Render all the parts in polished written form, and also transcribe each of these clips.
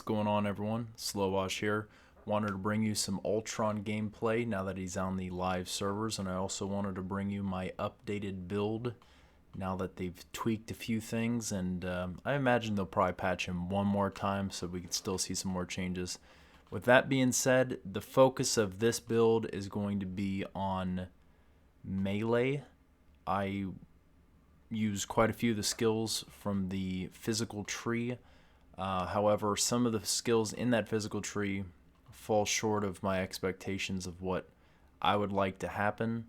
going on, everyone? Slowwash here. Wanted to bring you some Ultron gameplay now that he's on the live servers, and I also wanted to bring you my updated build now that they've tweaked a few things, and I imagine they'll probably patch him one more time so we can still see some more changes. With that being said, the focus of this build is going to be on melee. I use quite a few of the skills from the physical tree. However, some of the skills in that physical tree fall short of my expectations of what I would like to happen.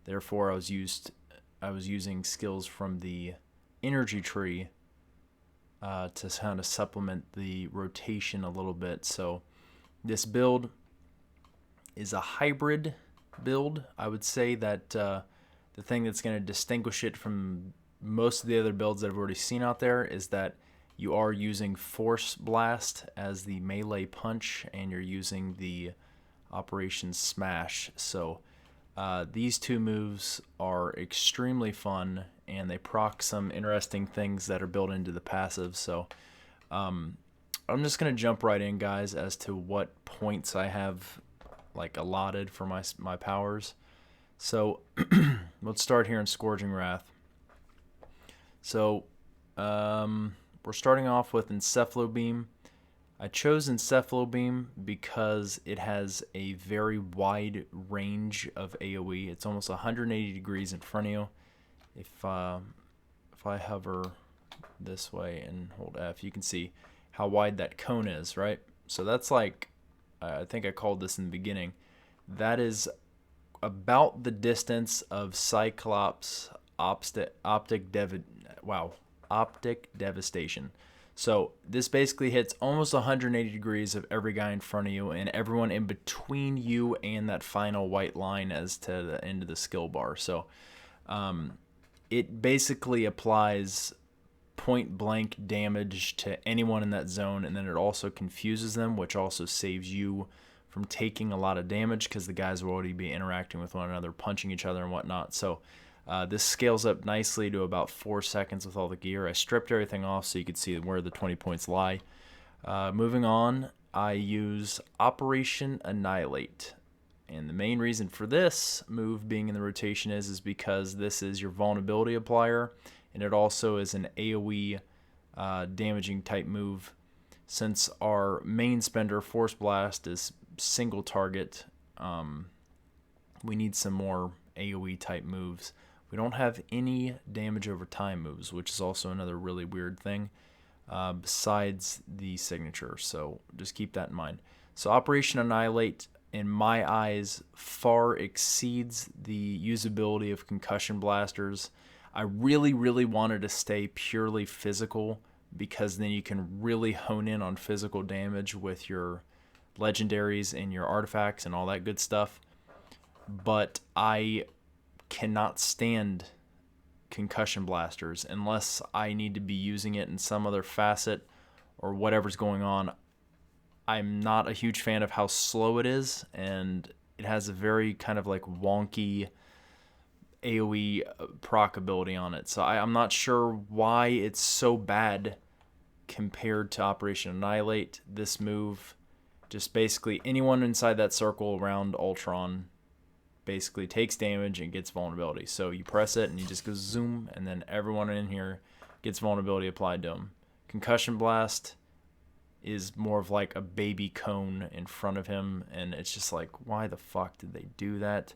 Therefore, I was using skills from the energy tree to kind of supplement the rotation a little bit. So this build is a hybrid build. I would say that the thing that's going to distinguish it from most of the other builds that I've already seen out there is that you are using Force Blast as the melee punch, and you're using the Operation Smash. So these two moves are extremely fun, and they proc some interesting things that are built into the passive. So I'm just going to jump right in, guys, as to what points I have like allotted for my powers. So let's start here in Scourging Wrath. So we're starting off with Encephalo Beam. I chose Encephalo Beam because it has a very wide range of AoE. It's almost 180 degrees in front of you. If I hover this way and hold F, you can see how wide that cone is, right? So that's like, I think I called this in the beginning, that is about the distance of Cyclops Optic Devastation. So this basically hits almost 180 degrees of every guy in front of you and everyone in between you and that final white line as to the end of the skill bar. So it basically applies point blank damage to anyone in that zone, and then it also confuses them, which also saves you from taking a lot of damage because the guys will already be interacting with one another, punching each other and whatnot. So this scales up nicely to about 4 seconds with all the gear. I stripped everything off so you could see where the 20 points lie. Moving on, I use Operation Annihilate. And the main reason for this move being in the rotation is because this is your vulnerability applier, and it also is an AoE damaging type move. Since our main spender, Force Blast, is single target, we need some more AoE type moves. We don't have any damage over time moves, which is also another really weird thing besides the signature. So just keep that in mind. So Operation Annihilate, in my eyes, far exceeds the usability of concussion blasters. I really wanted to stay purely physical because then you can really hone in on physical damage with your legendaries and your artifacts and all that good stuff. But I cannot stand concussion blasters unless I need to be using it in some other facet or whatever's going on. I'm not a huge fan of how slow it is, and it has a very kind of like wonky AoE proc ability on it. So I'm not sure why it's so bad compared to Operation Annihilate. This move, just basically anyone inside that circle around Ultron basically takes damage and gets vulnerability. So you press it and you just go zoom, and then everyone in here gets vulnerability applied to them. Concussion Blast is more of like a baby cone in front of him, and it's just like, why the fuck did they do that?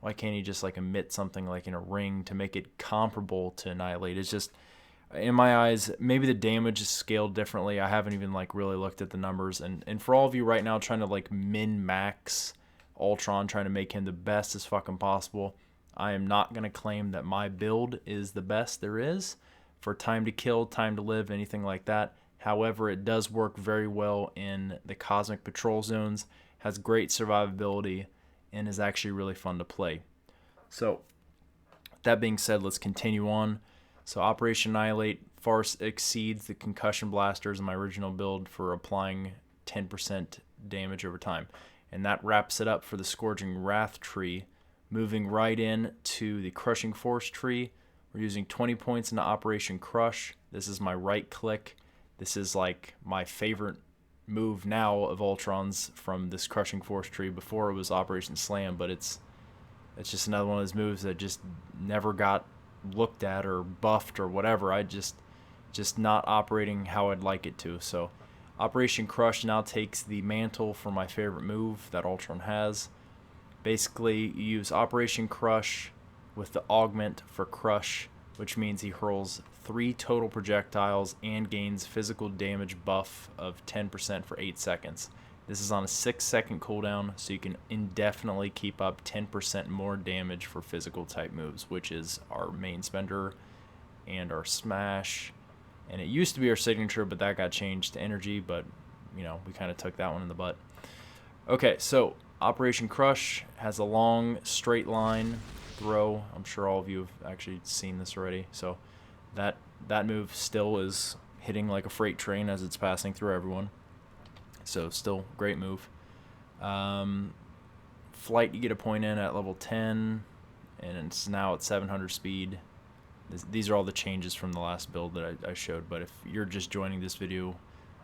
Why can't he just like emit something like in a ring to make it comparable to Annihilate? It's just, in my eyes, maybe the damage is scaled differently. I haven't even like really looked at the numbers, and for all of you right now trying to like min-max Ultron, trying to make him the best as fucking possible, I am not going to claim that my build is the best there is for time to kill, time to live, anything like that. However, it does work very well in the Cosmic Patrol zones, has great survivability, and is actually really fun to play. So, that being said, let's continue on. So, Operation Annihilate far exceeds the concussion blasters in my original build for applying 10% damage over time. And that wraps it up for the Scourging Wrath tree. Moving right in to the Crushing Force tree, we're using 20 points into Operation Crush. This is my right click. This is like my favorite move now of Ultron's from this Crushing Force tree. Before it was Operation Slam, but it's just another one of those moves that just never got looked at or buffed or whatever. I just not operating how I'd like it to. So Operation Crush now takes the mantle for my favorite move that Ultron has. Basically, you use Operation Crush with the augment for Crush, which means he hurls 3 total projectiles and gains physical damage buff of 10% for 8 seconds. This is on a 6-second cooldown, so you can indefinitely keep up 10% more damage for physical type moves, which is our main spender and our smash. And it used to be our signature, but that got changed to energy, but we kind of took that one in the butt. Okay, so Operation Crush has a long straight line throw. I'm sure all of you have actually seen this already. So that move still is hitting like a freight train as it's passing through everyone. So still great move. Flight you get a point in at level 10, and it's now at 700 speed. These are all the changes from the last build that I showed, but if you're just joining this video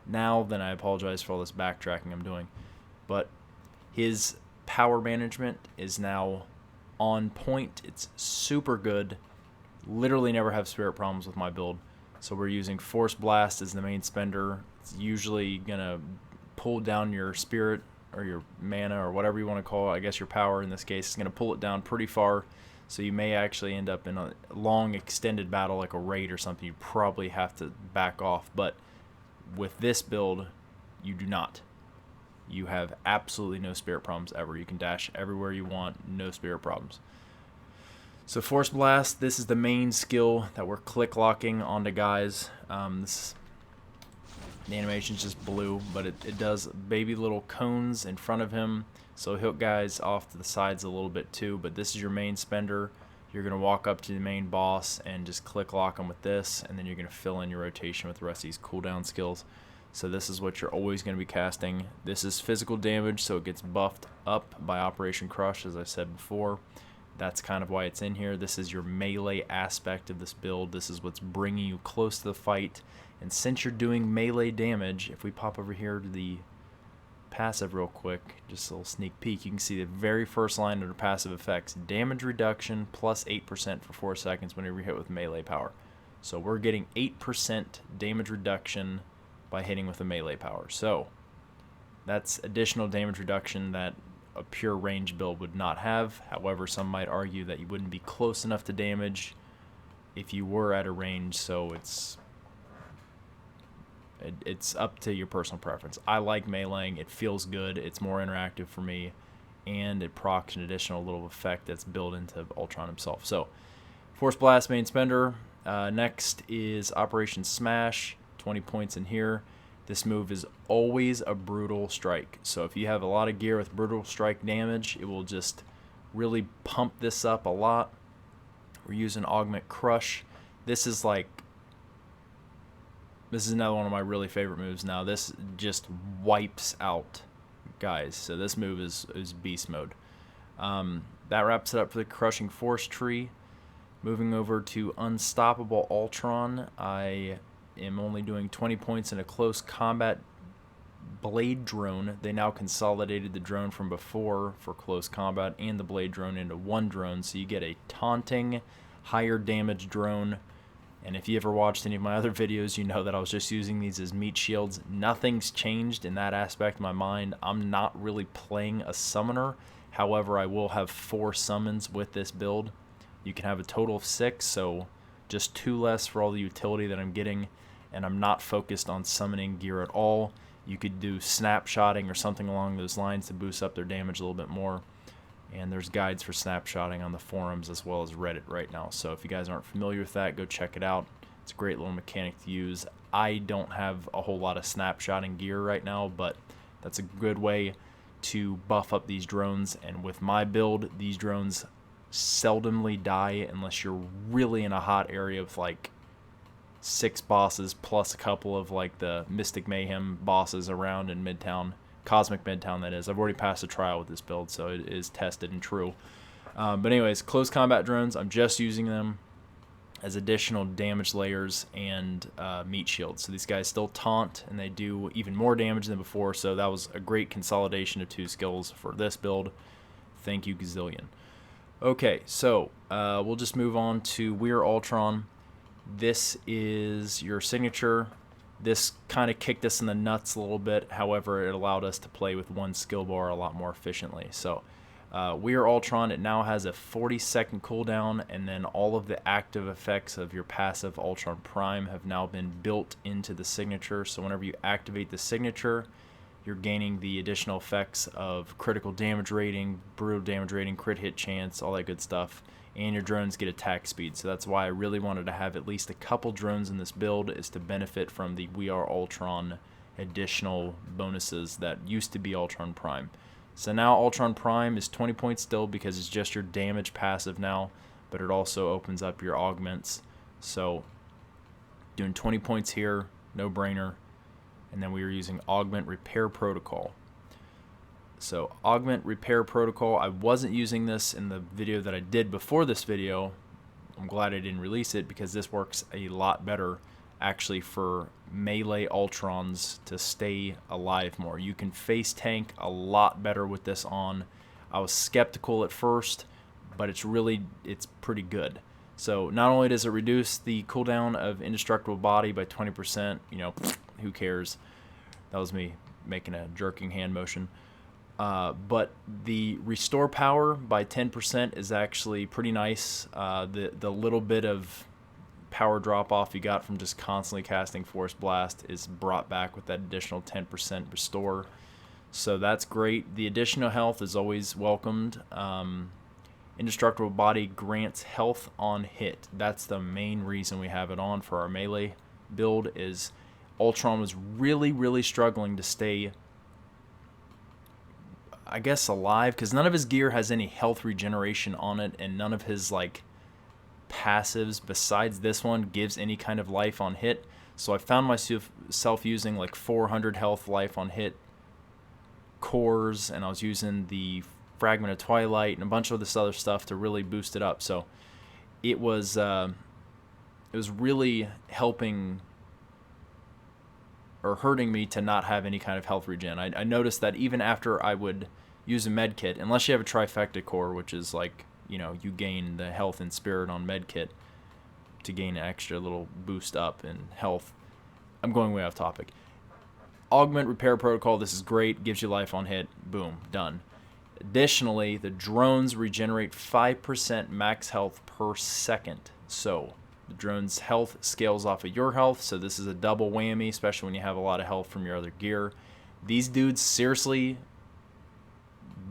now, then I apologize for all this backtracking I'm doing. But his power management is now on point. It's super good. Literally never have spirit problems with my build. So we're using Force Blast as the main spender. It's usually going to pull down your spirit or your mana or whatever you want to call it. I guess your power in this case is going to pull it down pretty far. So you may actually end up in a long extended battle like a raid or something. You probably have to back off. But with this build, you do not. You have absolutely no spirit problems ever. You can dash everywhere you want, no spirit problems. So Force Blast, this is the main skill that we're click locking onto guys. The animation's just blue, but it does baby little cones in front of him. So he'll guys off to the sides a little bit too, but this is your main spender. You're going to walk up to the main boss and just click lock him with this, and then you're going to fill in your rotation with the rest of these cooldown skills. So this is what you're always going to be casting. This is physical damage, so it gets buffed up by Operation Crush, as I said before. That's kind of why it's in here. This is your melee aspect of this build. This is what's bringing you close to the fight. And since you're doing melee damage, if we pop over here to the passive real quick, just a little sneak peek, you can see the very first line under passive effects: damage reduction plus 8% for 4 seconds whenever you hit with melee power. So we're getting 8% damage reduction by hitting with a melee power. So that's additional damage reduction that a pure range build would not have. However, some might argue that you wouldn't be close enough to damage if you were at a range, so it's up to your personal preference. I like meleeing. It feels good. It's more interactive for me, and it procs an additional little effect that's built into Ultron himself. So Force Blast, main spender. Next is Operation Smash, 20 points in here. This move is always a brutal strike. So if you have a lot of gear with brutal strike damage, it will just really pump this up a lot. We're using Augment Crush. This is another one of my really favorite moves now. This just wipes out guys. So this move is beast mode. That wraps it up for the Crushing Force tree. Moving over to Unstoppable Ultron, I am only doing 20 points in a close combat blade drone. They now consolidated the drone from before for close combat and the blade drone into one drone, so you get a taunting, higher damage drone. And if you ever watched any of my other videos, you know that I was just using these as meat shields. Nothing's changed in that aspect of my mind. I'm not really playing a summoner. However, I will have 4 summons with this build. You can have a total of 6, so just 2 less for all the utility that I'm getting. And I'm not focused on summoning gear at all. You could do snapshotting or something along those lines to boost up their damage a little bit more. And there's guides for snapshotting on the forums as well as Reddit right now. So if you guys aren't familiar with that, go check it out. It's a great little mechanic to use. I don't have a whole lot of snapshotting gear right now, but that's a good way to buff up these drones. And with my build, these drones seldomly die unless you're really in a hot area of like 6 bosses plus a couple of like the Mystic Mayhem bosses around in Midtown. Cosmic Midtown, that is. I've already passed a trial with this build, so it is tested and true. But anyways, close combat drones, I'm just using them as additional damage layers and meat shields. So these guys still taunt, and they do even more damage than before, so that was a great consolidation of 2 skills for this build. Thank you, gazillion. Okay, so we'll just move on to We're Ultron. This is your signature. This kind of kicked us in the nuts a little bit. However, it allowed us to play with 1 skill bar a lot more efficiently. So We're Ultron, it now has a 40-second cooldown, and then all of the active effects of your passive Ultron Prime have now been built into the signature. So whenever you activate the signature, you're gaining the additional effects of critical damage rating, brutal damage rating, crit hit chance, all that good stuff. And your drones get attack speed. So that's why I really wanted to have at least a couple drones in this build, is to benefit from the We Are Ultron additional bonuses that used to be Ultron Prime. So now Ultron Prime is 20 points still because it's just your damage passive now, but it also opens up your augments. So doing 20 points here, no brainer. And then we were using Augment Repair Protocol. So Augment Repair Protocol, I wasn't using this in the video that I did before this video. I'm glad I didn't release it because this works a lot better actually for melee Ultrons to stay alive more. You can face tank a lot better with this on. I was skeptical at first, but it's pretty good. So not only does it reduce the cooldown of Indestructible Body by 20%, you know, who cares? That was me making a jerking hand motion. But the restore power by 10% is actually pretty nice. The little bit of power drop off you got from just constantly casting Force Blast is brought back with that additional 10% restore. So that's great. The additional health is always welcomed. Indestructible Body grants health on hit. That's the main reason we have it on for our melee build. Is Ultron was really struggling to stay, I guess, alive, because none of his gear has any health regeneration on it, and none of his like passives besides this one gives any kind of life on hit. So I found myself using like 400 health life on hit cores, and I was using the Fragment of Twilight and a bunch of this other stuff to really boost it up. So it was really helping or hurting me to not have any kind of health regen. I noticed that even after I would use a med kit, unless you have a trifecta core, which is like, you know, you gain the health and spirit on med kit to gain an extra little boost up in health. I'm going way off topic. Augment Repair Protocol, this is great, gives you life on hit, boom, done. Additionally, the drones regenerate 5% max health per second. So the drone's health scales off of your health, so this is a double whammy, especially when you have a lot of health from your other gear. These dudes, seriously,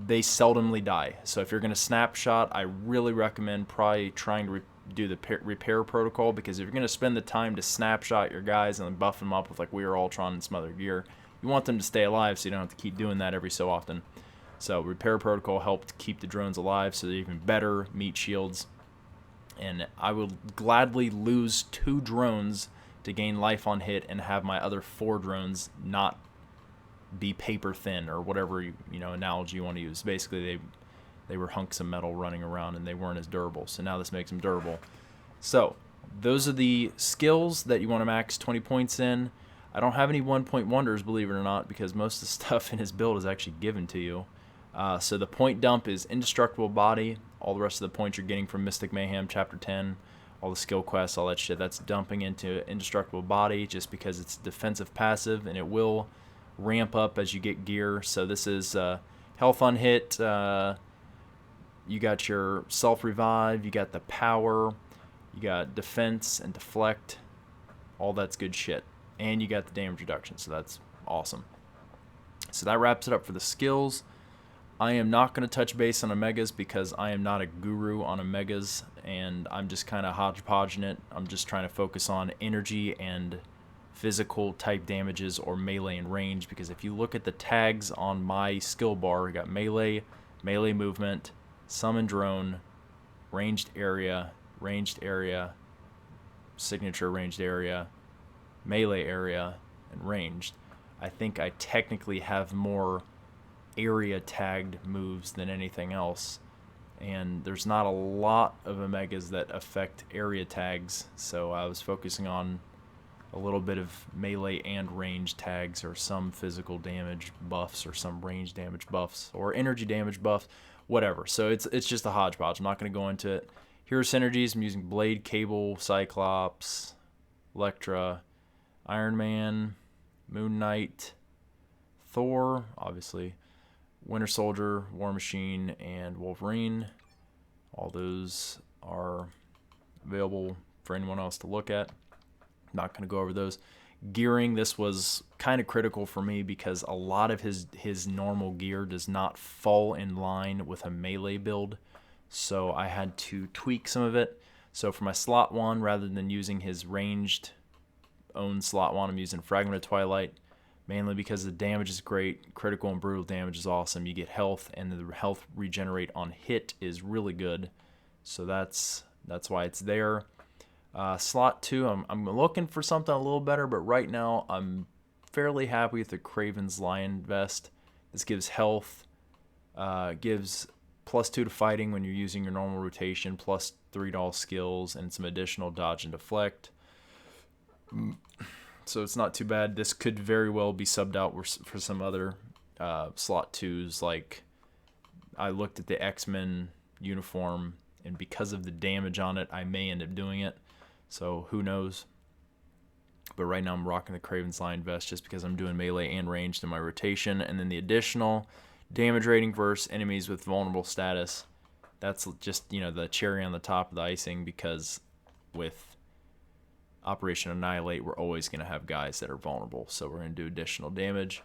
they seldomly die. So if you're going to snapshot, I really recommend probably trying to do the repair protocol, because if you're going to spend the time to snapshot your guys and then buff them up with like We Are Ultron and some other gear, you want them to stay alive, so you don't have to keep doing that every so often. So repair protocol helped keep the drones alive, so they're even better meat shields. And I will gladly lose 2 drones to gain life on hit and have my other 4 drones not be paper thin, or whatever you know analogy you want to use. Basically, they were hunks of metal running around and they weren't as durable. So now this makes them durable. So those are the skills that you want to max 20 points in. I don't have any 1-point wonders, believe it or not, because most of the stuff in his build is actually given to you. So the point dump is Indestructible Body. All the rest of the points you're getting from Mystic Mayhem Chapter 10, all the skill quests, all that shit, that's dumping into Indestructible Body just because it's defensive passive, and it will ramp up as you get gear. So this is health on hit. You got your self-revive, you got the power, you got defense and deflect. All that's good shit. And you got the damage reduction, so that's awesome. So that wraps it up for the skills. I am not going to touch base on Omegas because I am not a guru on Omegas, and I'm just kind of hodgepodging it. I'm just trying to focus on energy and physical type damages, or melee and range, because if you look at the tags on my skill bar, we got melee, melee movement, summon drone, ranged area, signature ranged area, melee area, and ranged. I think I technically have more area tagged moves than anything else, and there's not a lot of Omegas that affect area tags, so I was focusing on a little bit of melee and range tags, or some physical damage buffs, or some range damage buffs, or energy damage buffs, whatever. So it's just a hodgepodge. I'm not going to go into it. Here are synergies. I'm using Blade, Cable, Cyclops, Elektra, Iron Man, Moon Knight, Thor, obviously, Winter Soldier, War Machine, and Wolverine. All those are available for anyone else to look at. Not going to go over those. Gearing, this was kind of critical for me because a lot of his normal gear does not fall in line with a melee build, so I had to tweak some of it. So for my slot 1, rather than using his ranged own slot 1, I'm using Fragment of Twilight, mainly because the damage is great. Critical and brutal damage is awesome. You get health, and the health regenerate on hit is really good, so that's why it's there. Slot 2, I'm looking for something a little better, but right now I'm fairly happy with the Kraven's Lion Vest. This gives health, gives +2 to fighting when you're using your normal rotation, +3 to all skills, and some additional dodge and deflect. So it's not too bad. This could very well be subbed out for some other slot 2s. Like, I looked at the X-Men uniform, and because of the damage on it, I may end up doing it. So who knows? But right now I'm rocking the Kraven's Lion Vest just because I'm doing melee and ranged in my rotation. And then the additional damage rating versus enemies with vulnerable status. That's just, the cherry on the top of the icing, because with Operation Annihilate, we're always going to have guys that are vulnerable. So we're going to do additional damage.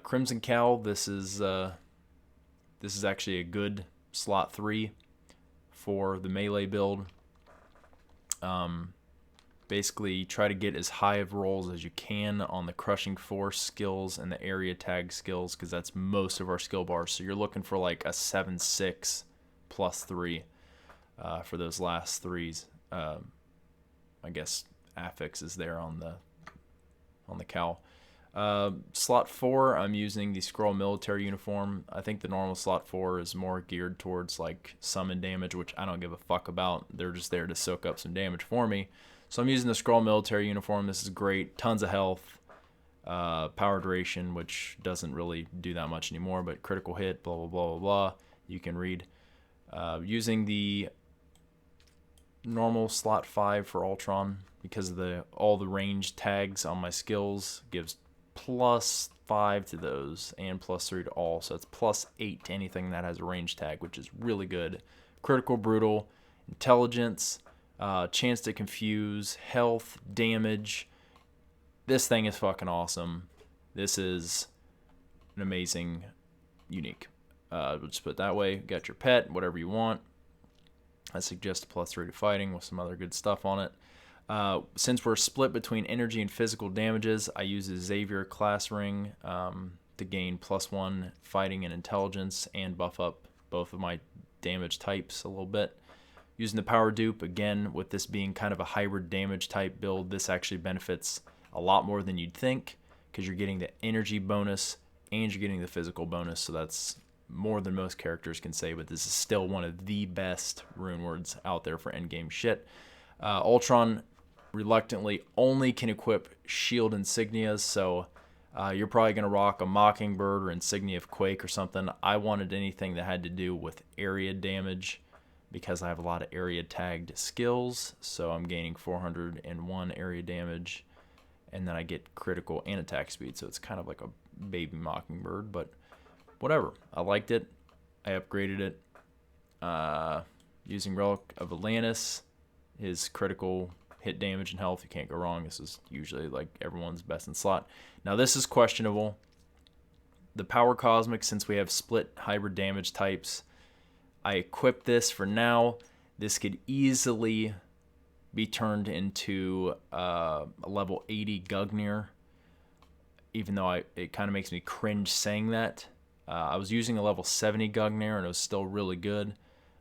Crimson Cowl, this is actually a good slot 3 for the melee build. Basically try to get as high of rolls as you can on the Crushing Force skills and the area tag skills, because that's most of our skill bars. So you're looking for like a 7/6 +3 for those last 3s. I guess affix is there on the cowl. Slot 4, I'm using the Skrull military uniform. I think the normal slot 4 is more geared towards like summon damage, which I don't give a fuck about. They're just there to soak up some damage for me. So I'm using the Skrull military uniform. This is great. Tons of health, power duration, which doesn't really do that much anymore, but critical hit, blah, blah, blah, blah, blah. You can read. Using the normal slot 5 for Ultron, because of all the range tags on my skills, gives +5 to those and +3 to all, so it's +8 to anything that has a range tag, which is really good. Critical, brutal, intelligence, chance to confuse, health, damage. This thing is fucking awesome. This is an amazing unique. We'll just put it that way. Got your pet, whatever you want. I suggest a +3 to fighting with some other good stuff on it. Since we're split between energy and physical damages, I use a Xavier class ring to gain +1 fighting and intelligence, and buff up both of my damage types a little bit. Using the power dupe, again, with this being kind of a hybrid damage type build, this actually benefits a lot more than you'd think, because you're getting the energy bonus and you're getting the physical bonus, so that's more than most characters can say, but this is still one of the best rune words out there for endgame shit. Ultron reluctantly only can equip shield insignias, so you're probably going to rock a Mockingbird or Insignia of Quake or something. I wanted anything that had to do with area damage, because I have a lot of area tagged skills, so I'm gaining 401 area damage, and then I get critical and attack speed, so it's kind of like a baby Mockingbird, but whatever. I liked it. I upgraded it. Using Relic of Atlantis, his critical hit damage and health, you can't go wrong. This is usually like everyone's best in slot. Now this is questionable. The Power Cosmic, since we have split hybrid damage types, I equipped this for now. This could easily be turned into a level 80 Gugnir, even though it kind of makes me cringe saying that. I was using a level 70 Gugnir, and it was still really good.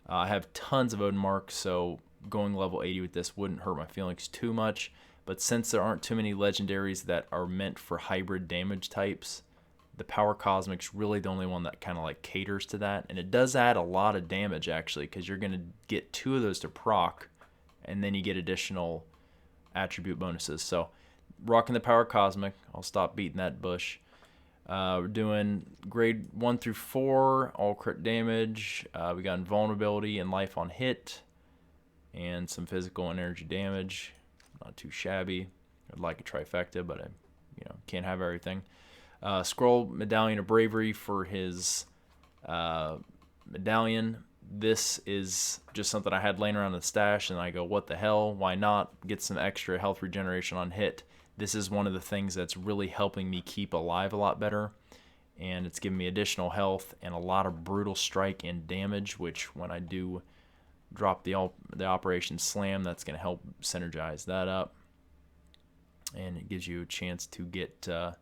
I have tons of Odin Mark, so going level 80 with this wouldn't hurt my feelings too much. But since there aren't too many legendaries that are meant for hybrid damage types, the Power Cosmic's really the only one that kind of like caters to that, and it does add a lot of damage actually, because you're gonna get 2 of those to proc, and then you get additional attribute bonuses. So rocking the Power Cosmic. I'll stop beating that bush. We're doing grade 1 through 4, all crit damage. We got invulnerability and life on hit, and some physical and energy damage. Not too shabby. I'd like a trifecta, but I, can't have everything. Scroll Medallion of Bravery for his medallion. This is just something I had laying around in the stash, and I go, what the hell? Why not get some extra health regeneration on hit? This is one of the things that's really helping me keep alive a lot better, and it's giving me additional health and a lot of brutal strike and damage, which when I do drop the Operation Slam, that's going to help synergize that up, and it gives you a chance to get +2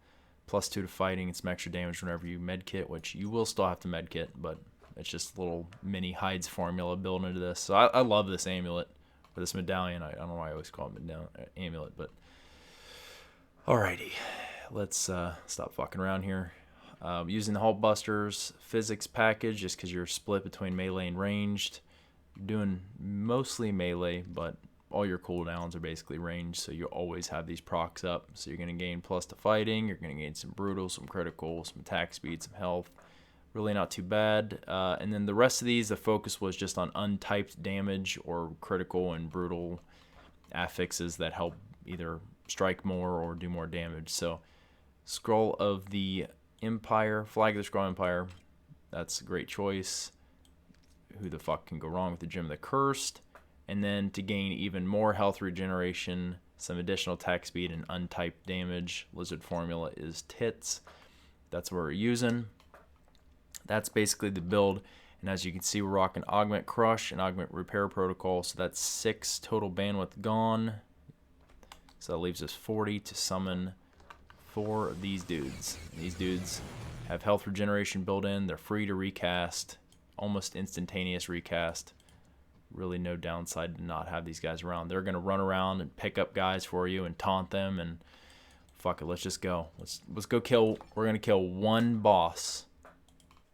to fighting and some extra damage whenever you medkit, which you will still have to medkit, but it's just a little mini hides formula built into this. So I love this amulet, or this medallion. I don't know why I always call it amulet, but alrighty, let's stop fucking around here. Using the Hulk Busters physics package, just because you're split between melee and ranged. You're doing mostly melee, but all your cooldowns are basically ranged, so you always have these procs up. So you're going to gain +2 to fighting, you're going to gain some brutal, some critical, some attack speed, some health. Really not too bad. And then the rest of these, the focus was just on untyped damage or critical and brutal affixes that help either strike more or do more damage. So Scroll of the Empire, Flag of the Scroll Empire, that's a great choice. Who the fuck can go wrong with the Gem of the Cursed? And then to gain even more health regeneration, some additional attack speed and untyped damage, Lizard Formula is tits. That's what we're using. That's basically the build. And as you can see, we're rocking Augment Crush and Augment Repair Protocol. So that's 6 total bandwidth gone. So that leaves us 40 to summon 4 of these dudes. And these dudes have health regeneration built in. They're free to recast. Almost instantaneous recast. Really no downside to not have these guys around. They're going to run around and pick up guys for you and taunt them. And fuck it, let's just go. Let's go kill. We're going to kill 1 boss.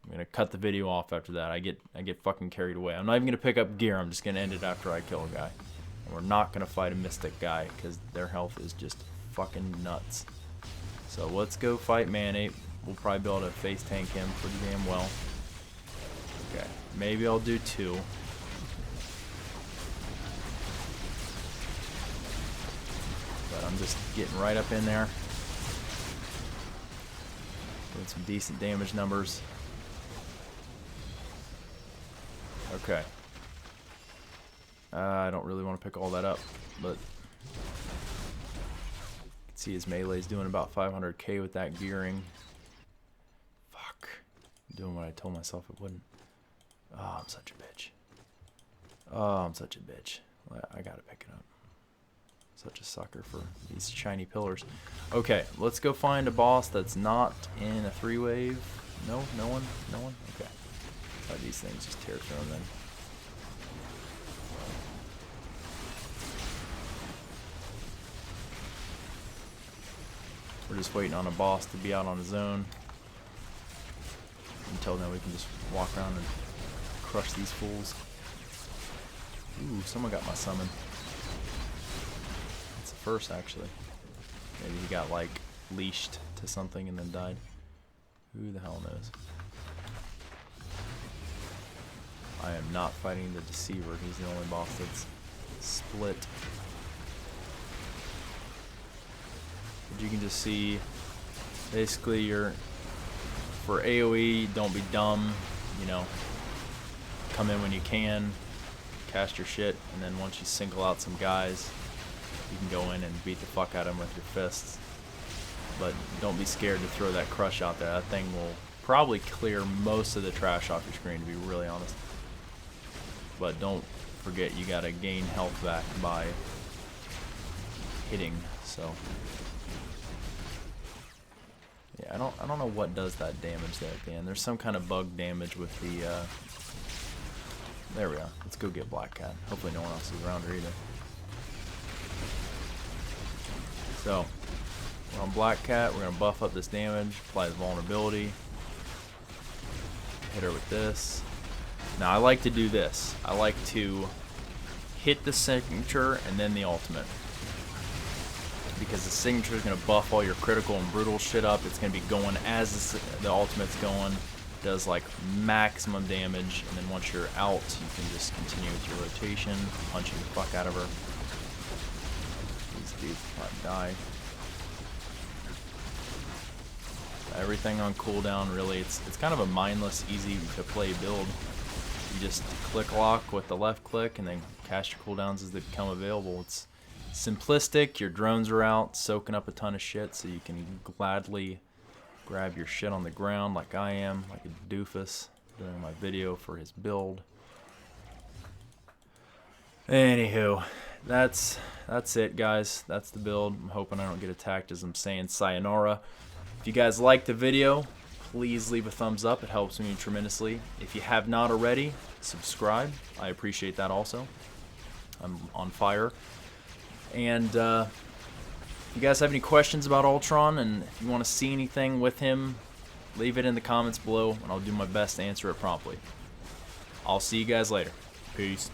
I'm going to cut the video off after that. I get fucking carried away. I'm not even going to pick up gear. I'm just going to end it after I kill a guy. And we're not going to fight a Mystic guy because their health is just fucking nuts. So let's go fight Man-Ape. We'll probably be able to face tank him pretty damn well. Okay, maybe I'll do 2. But I'm just getting right up in there. Doing some decent damage numbers. Okay. I don't really want to pick all that up, but you can see his melee's doing about 500k with that gearing. Fuck. I'm doing what I told myself it wouldn't. Oh, I'm such a bitch. Oh, I'm such a bitch. I gotta pick it up. Such a sucker for these shiny pillars. Okay, let's go find a boss that's not in a 3-wave. No? No one? No one? Okay. These things just tear through them then. We're just waiting on a boss to be out on his own. Until then we can just walk around and crush these fools. Ooh, someone got my summon. It's the first actually. Maybe he got like leashed to something and then died. Who the hell knows? I am not fighting the Deceiver. He's the only boss that's split. But you can just see, basically, for AoE, don't be dumb. You know, come in when you can, cast your shit, and then once you single out some guys, you can go in and beat the fuck out of them with your fists. But don't be scared to throw that crush out there. That thing will probably clear most of the trash off your screen, to be really honest. But don't forget, you gotta gain health back by hitting. So yeah, I don't know what does that damage there at the end. There's some kind of bug damage with the. There we go. Let's go get Black Cat. Hopefully no one else is around her either. So We're on Black Cat. We're going to buff up this damage, apply the vulnerability. Hit her with this. Now, I like to do this. I like to hit the signature and then the ultimate. Because the signature is going to buff all your critical and brutal shit up. It's going to be going as the ultimate's going. Does like maximum damage. And then once you're out, you can just continue with your rotation. Punching the fuck out of her. These dudes probably die. Everything on cooldown, really. It's kind of a mindless, easy to play build. You just click lock with the left click and then cast your cooldowns as they become available. It's simplistic. Your drones are out soaking up a ton of shit, so you can gladly grab your shit on the ground like I am, like a doofus during my video for his build. Anywho, that's it, guys. That's the build. I'm hoping I don't get attacked as I'm saying sayonara. If you guys liked the video, please leave a thumbs up. It helps me tremendously. If you have not already, subscribe. I appreciate that also. I'm on fire. And if you guys have any questions about Ultron and if you want to see anything with him, leave it in the comments below and I'll do my best to answer it promptly. I'll see you guys later. Peace.